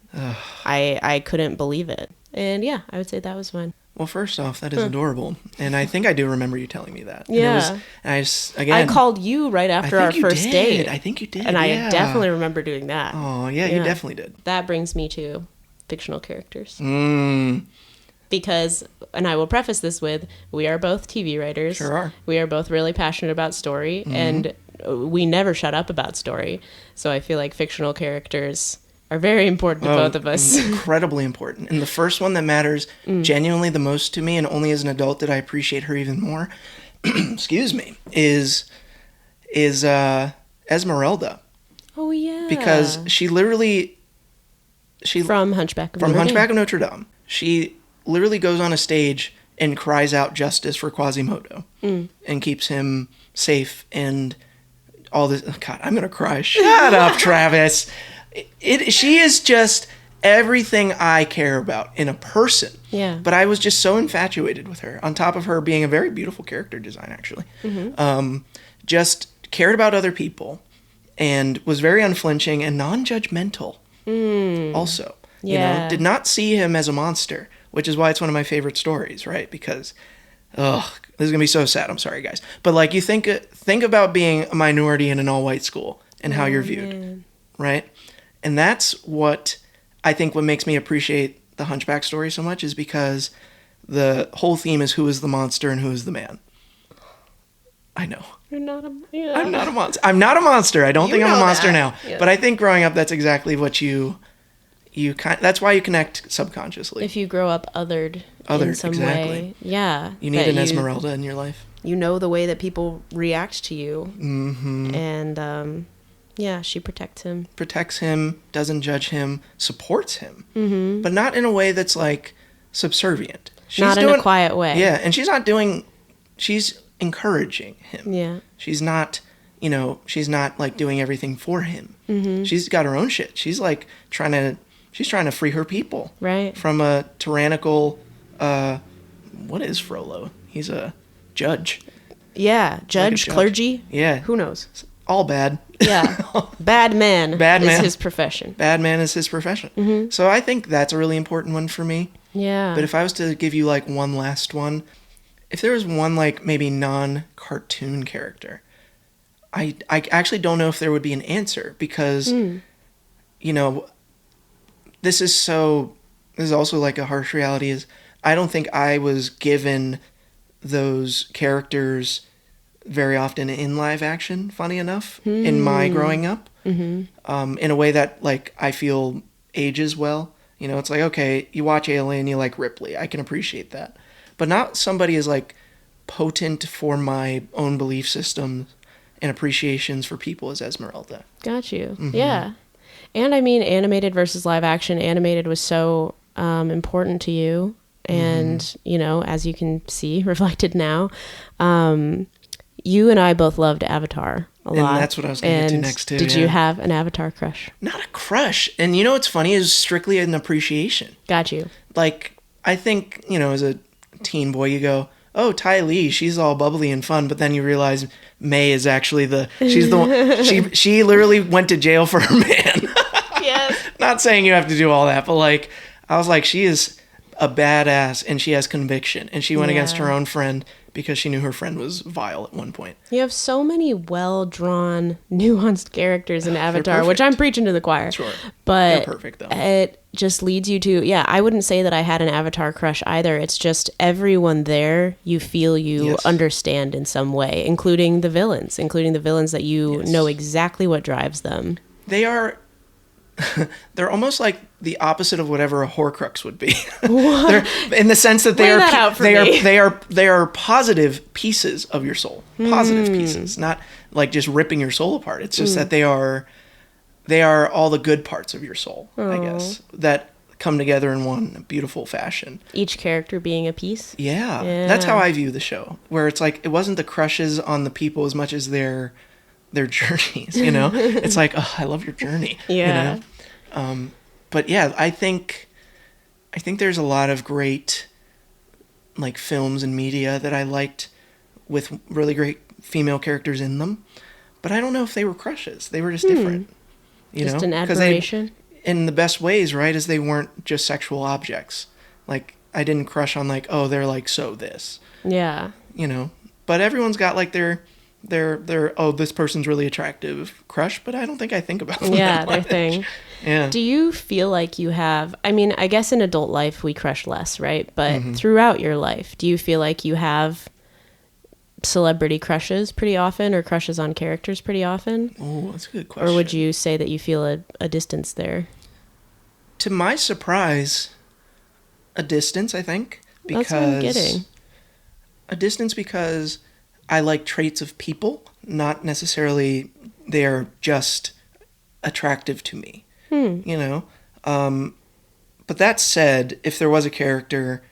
I couldn't believe it. And yeah, I would say that was fun. Well, first off, that is adorable. And I think I do remember you telling me that. Yeah. I called you right after our first date. I think you did. And I definitely remember doing that. Oh, yeah, you definitely did. That brings me to fictional characters. Because, and I will preface this with, we are both TV writers. Sure are. We are both really passionate about story, and we never shut up about story. So I feel like fictional characters are very important to both of us. Incredibly important. And the first one that matters genuinely the most to me, and only as an adult did I appreciate her even more, excuse me, is Esmeralda. Oh, yeah. Because she literally... From Hunchback of Notre Dame. She literally goes on a stage and cries out justice for Quasimodo and keeps him safe and all this. Oh God, I'm going to cry. Shut up, Travis. She is just everything I care about in a person. Yeah. But I was just so infatuated with her, on top of her being a very beautiful character design, actually. Just cared about other people and was very unflinching and non-judgmental. Also, you know, did not see him as a monster, which is why it's one of my favorite stories, right? Because, this is gonna be so sad. I'm sorry, guys, but like, you think about being a minority in an all-white school and how you're viewed, right? And that's what I think what makes me appreciate the Hunchback story so much, is because the whole theme is who is the monster and who is the man. I know. You're not a... Yeah. I'm not a monster. I'm not a monster. I don't think I'm a monster now. Yeah. But I think growing up, that's exactly what that's why you connect subconsciously. If you grow up othered in some way. Yeah. You need an Esmeralda in your life. You know the way that people react to you. Mm-hmm. And, she protects him. Protects him, doesn't judge him, supports him. Mm-hmm. But not in a way that's, like, subservient. Not in a quiet way. Yeah, and she's encouraging him. Yeah. She's not like doing everything for him. Mm-hmm. She's got her own shit. She's like trying to free her people. Right. From a tyrannical, what is Frollo? He's a judge. Yeah. Judge, clergy. Yeah. Who knows? All bad. Yeah. Bad man is his profession. Bad man is his profession. Mm-hmm. So I think that's a really important one for me. Yeah. But if I was to give you like one last one, if there was one, like, maybe non-cartoon character, I actually don't know if there would be an answer, because, you know, this is also, like, a harsh reality, is I don't think I was given those characters very often in live action, funny enough, in my growing up, in a way that, like, I feel ages well. You know, it's like, okay, you watch Alien, you like Ripley. I can appreciate that. But not somebody as, like, potent for my own belief system and appreciations for people as Esmeralda. Got you. Mm-hmm. Yeah. And I mean, animated versus live action. Animated was so important to you. And, you know, as you can see reflected now, you and I both loved Avatar a lot. And that's what I was going to get to next, too. Did you have an Avatar crush? Not a crush. And you know what's funny is strictly an appreciation. Got you. Like, I think, you know, as a teen boy, you go, oh, Ty Lee, she's all bubbly and fun, but then you realize May is actually she's the one, she literally went to jail for her man. Yes. Not saying you have to do all that, but like, I was like, she is a badass and she has conviction, and she went against her own friend because she knew her friend was vile at one point. You have so many well-drawn, nuanced characters in Avatar, which I'm preaching to the choir. Sure. But they're perfect, though. It just leads you to, I wouldn't say that I had an Avatar crush either. It's just everyone there, you feel you understand in some way, including the villains that you know exactly what drives them. They're almost like the opposite of whatever a Horcrux would be. In the sense that they are positive pieces of your soul. Positive pieces, not like just ripping your soul apart. It's just that they are all the good parts of your soul, I guess, that come together in one beautiful fashion. Each character being a piece? Yeah. That's how I view the show, where it's like it wasn't the crushes on the people as much as their journeys, you know? It's like, oh, I love your journey. Yeah. You know? But yeah, I think there's a lot of great like films and media that I liked with really great female characters in them. But I don't know if they were crushes. They were just different. Just an admiration? In the best ways, right? As they weren't just sexual objects. Like, I didn't crush on like, oh, they're like so this. Yeah. You know? But everyone's got like their oh, this person's really attractive crush, but I don't think I think about them that their much. thing. Yeah. Do you feel like you have, I mean, I guess in adult life we crush less, right? But throughout your life, do you feel like you have celebrity crushes pretty often, or crushes on characters pretty often? Oh, that's a good question. Or would you say that you feel a distance there? To my surprise, a distance, I think. Because that's what I'm getting. A distance because I like traits of people, not necessarily they're just attractive to me, you know? But that said, if there was a character,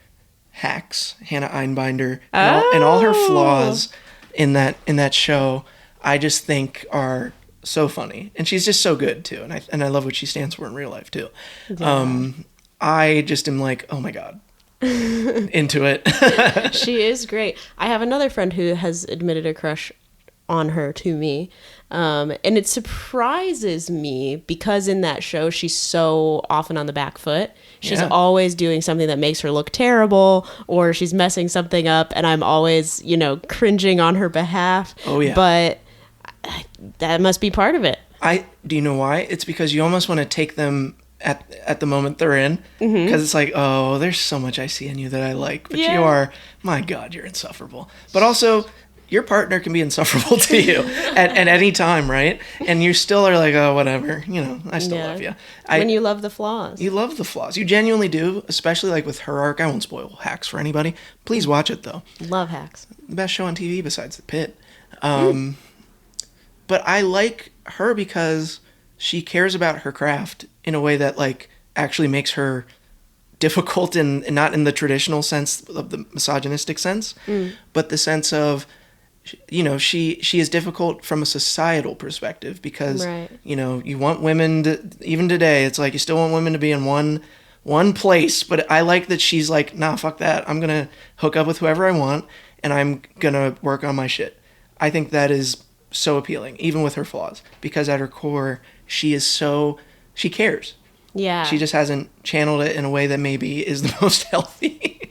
Hannah Einbinder, and all her flaws in that show, I just think are so funny. And she's just so good, too. And I love what she stands for in real life, too. Yeah. I just am like, oh my God. Into it. She is great. I have another friend who has admitted a crush on her to me, and it surprises me because in that show she's so often on the back foot. She's always doing something that makes her look terrible, or she's messing something up, and I'm always cringing on her behalf. Oh yeah. But that must be part of it. Do you know why? It's because you almost want to take them at the moment they're in, because it's like, oh, there's so much I see in you that I like, but you are, my God, you're insufferable. But also, your partner can be insufferable to you at any time, right? And you still are like, oh, whatever, I still love you. When you love the flaws. You love the flaws. You genuinely do, especially like with her arc. I won't spoil Hacks for anybody. Please watch it, though. Love Hacks. The best show on TV besides The Pit. But I like her because she cares about her craft in a way that like actually makes her difficult, and not in the traditional sense of the misogynistic sense, but the sense of, she is difficult from a societal perspective because, you want women to, even today, it's like you still want women to be in one place, but I like that she's like, nah, fuck that. I'm going to hook up with whoever I want, and I'm going to work on my shit. I think that is so appealing, even with her flaws, because at her core, she cares. Yeah. She just hasn't channeled it in a way that maybe is the most healthy.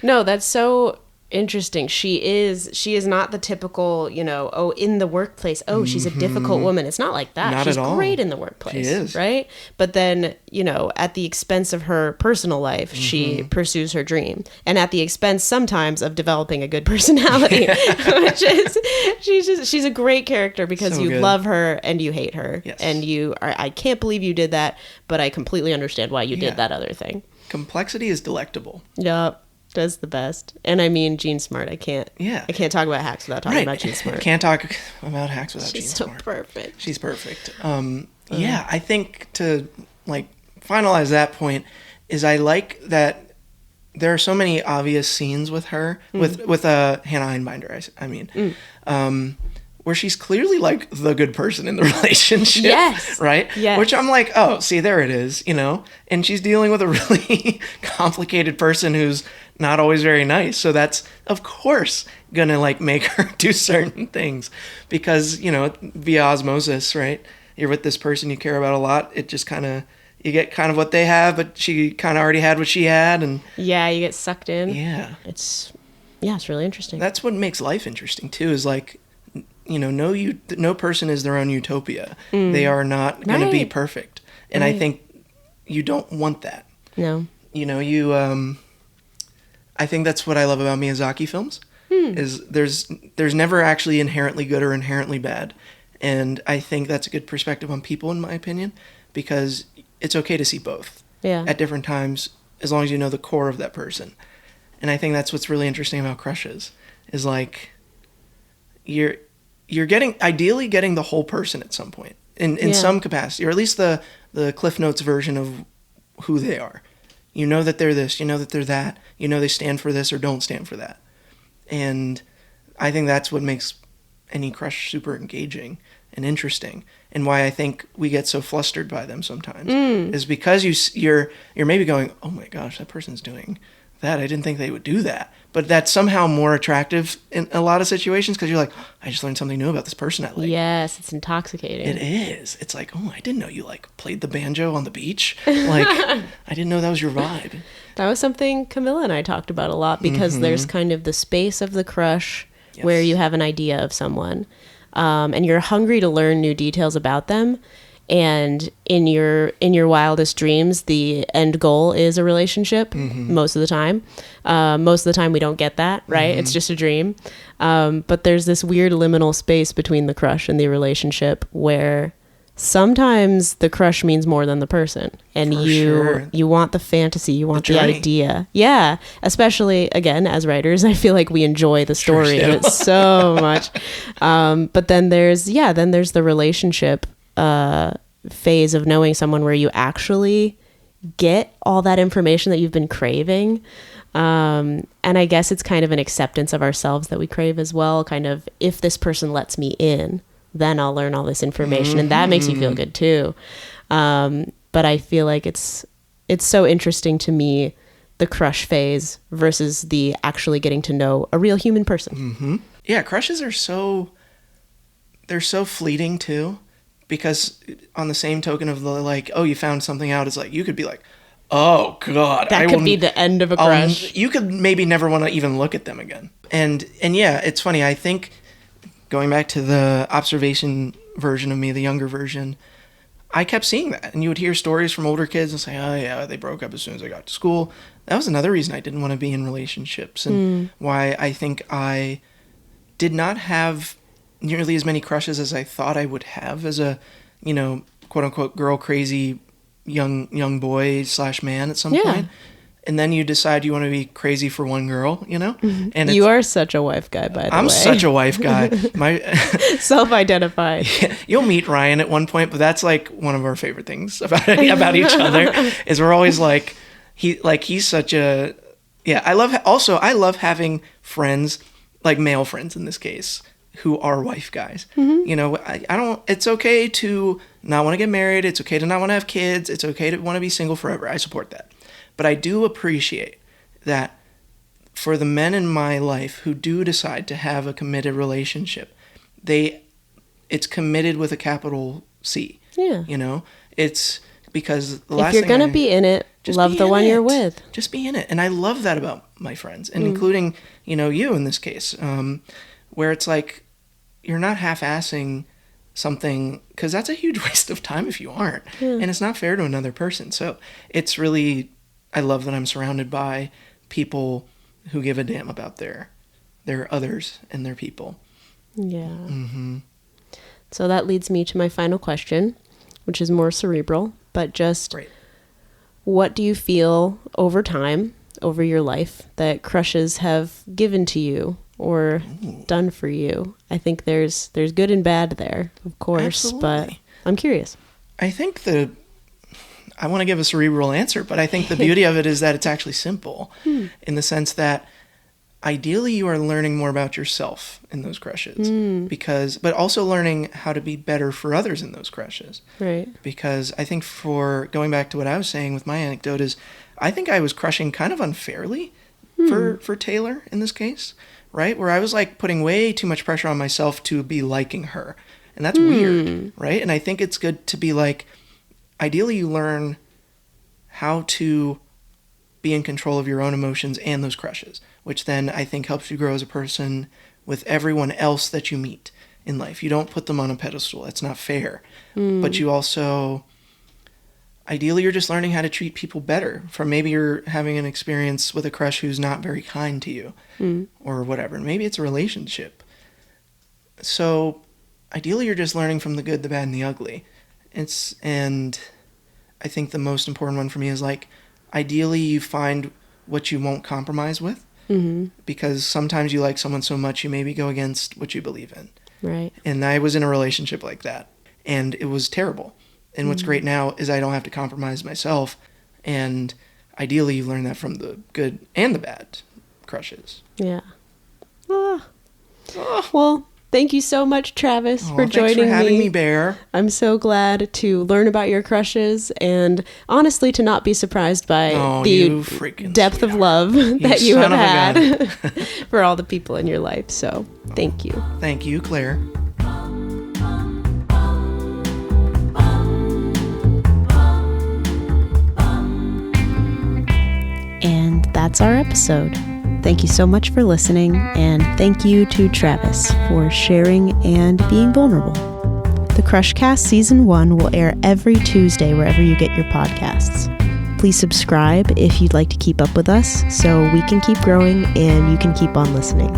No, that's so interesting. She is not the typical, in the workplace, she's a difficult woman. It's not like that. Not she's at all. Great in the workplace. She is. Right? But then, at the expense of her personal life, she pursues her dream. And at the expense sometimes of developing a good personality, which is, she's a great character because you love her and you hate her. Yes. And I can't believe you did that, but I completely understand why you did that other thing. Complexity is delectable. Yep. Does the best. And I mean Jean Smart. I can't talk about Hacks without talking about Jean Smart. Can't talk about Hacks without Jean Smart. She's so perfect. She's perfect. I think to like finalize that point is I like that there are so many obvious scenes with her, with Hannah Einbinder, I mean, where she's clearly like the good person in the relationship. Yes. Right? Yes. Which I'm like, oh, see, there it is, and she's dealing with a really complicated person who's not always very nice. So that's, of course, gonna like make her do certain things because, via osmosis, right? You're with this person you care about a lot. It just you get kind of what they have, but she kind of already had what she had. And yeah, you get sucked in. Yeah. Yeah, it's really interesting. That's what makes life interesting too, is like, no person is their own utopia. They are not going to be perfect. And I think you don't want that. No. I think that's what I love about Miyazaki films, is there's never actually inherently good or inherently bad. And I think that's a good perspective on people, in my opinion, because it's okay to see both at different times, as long as you know the core of that person. And I think that's what's really interesting about crushes, is like you're ideally getting the whole person at some point in some capacity, or at least the Cliff Notes version of who they are. You know that they're this, you know that they're that, you know they stand for this or don't stand for that. And I think that's what makes any crush super engaging and interesting, and why I think we get so flustered by them sometimes is because you're maybe going, oh my gosh, that person's doing that. I didn't think they would do that. But that's somehow more attractive in a lot of situations, because you're like, I just learned something new about this person I like. Yes, it's intoxicating. It is. It's like, oh, I didn't know you like played the banjo on the beach. Like, I didn't know that was your vibe. That was something Camilla and I talked about a lot, because there's kind of the space of the crush where you have an idea of someone, and you're hungry to learn new details about them. And in your wildest dreams, the end goal is a relationship most of the time. Most of the time we don't get that, right? It's just a dream. But there's this weird liminal space between the crush and the relationship where sometimes the crush means more than the person. And you want the fantasy, you want the idea. Yeah. Especially, again, as writers, I feel like we enjoy the story of it so much. But then there's the relationship phase of knowing someone where you actually get all that information that you've been craving. And I guess it's kind of an acceptance of ourselves that we crave as well. Kind of, if this person lets me in, then I'll learn all this information. And that makes you feel good too. But I feel like it's so interesting to me, the crush phase versus the actually getting to know a real human person. Yeah. Crushes are they're so fleeting too. Because on the same token of the like, oh, you found something out, it's like, you could be like, oh God. That could be the end of a crush. You could maybe never want to even look at them again. And yeah, it's funny. I think going back to the observation version of me, the younger version, I kept seeing that. And you would hear stories from older kids and say, oh yeah, they broke up as soon as I got to school. That was another reason I didn't want to be in relationships, and why I think I did not have nearly as many crushes as I thought I would have as a, quote unquote girl crazy young boy / man at some point. And then you decide you want to be crazy for one girl, And you are such a wife guy, by the way. I'm such a wife guy. Self-identified. Yeah, you'll meet Ryan at one point, but that's like one of our favorite things about each other is we're always like, he's such a, I love having friends, like male friends in this case, who are wife guys. It's okay to not want to get married. It's okay to not want to have kids. It's okay to want to be single forever. I support that. But I do appreciate that for the men in my life who do decide to have a committed relationship, it's committed with a capital C. Yeah. It's because the last thing if you're going to be in it, love the one you're with. Just be in it. And I love that about my friends, and including, you in this case, where it's like, you're not half-assing something, because that's a huge waste of time if you aren't. And it's not fair to another person. So it's really, I love that I'm surrounded by people who give a damn about their others and their people. Yeah. So that leads me to my final question, which is more cerebral, but just what do you feel over time, over your life, that crushes have given to you or done for you? I think there's good and bad there, of course. Absolutely. But I'm curious. I think I want to give a cerebral answer, but I think the beauty of it is that it's actually simple in the sense that ideally you are learning more about yourself in those crushes, but also learning how to be better for others in those crushes. Right. Because I think, for going back to what I was saying with my anecdote, is I think I was crushing kind of unfairly for Taylor in this case. Right? Where I was like putting way too much pressure on myself to be liking her. And that's weird, right? And I think it's good to be like, ideally you learn how to be in control of your own emotions and those crushes, which then I think helps you grow as a person with everyone else that you meet in life. You don't put them on a pedestal. That's not fair. But you also, ideally, you're just learning how to treat people better. From maybe you're having an experience with a crush who's not very kind to you or whatever. Maybe it's a relationship. So ideally, you're just learning from the good, the bad, and the ugly. And I think the most important one for me is like, ideally, you find what you won't compromise with. Because sometimes you like someone so much you maybe go against what you believe in. Right. And I was in a relationship like that, and it was terrible. And what's great now is I don't have to compromise myself, and ideally you learn that from the good and the bad crushes. Yeah. Well, thank you so much, Travis, for joining me. Thanks for having me, Bear. I'm so glad to learn about your crushes and honestly to not be surprised by the depth of love that you have had for all the people in your life. So thank you. Thank you, Claire. And that's our episode. Thank you so much for listening, and thank you to Travis for sharing and being vulnerable. The Crushcast Season 1 will air every Tuesday wherever you get your podcasts. Please subscribe if you'd like to keep up with us so we can keep growing and you can keep on listening.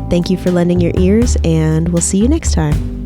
Thank you for lending your ears, and we'll see you next time.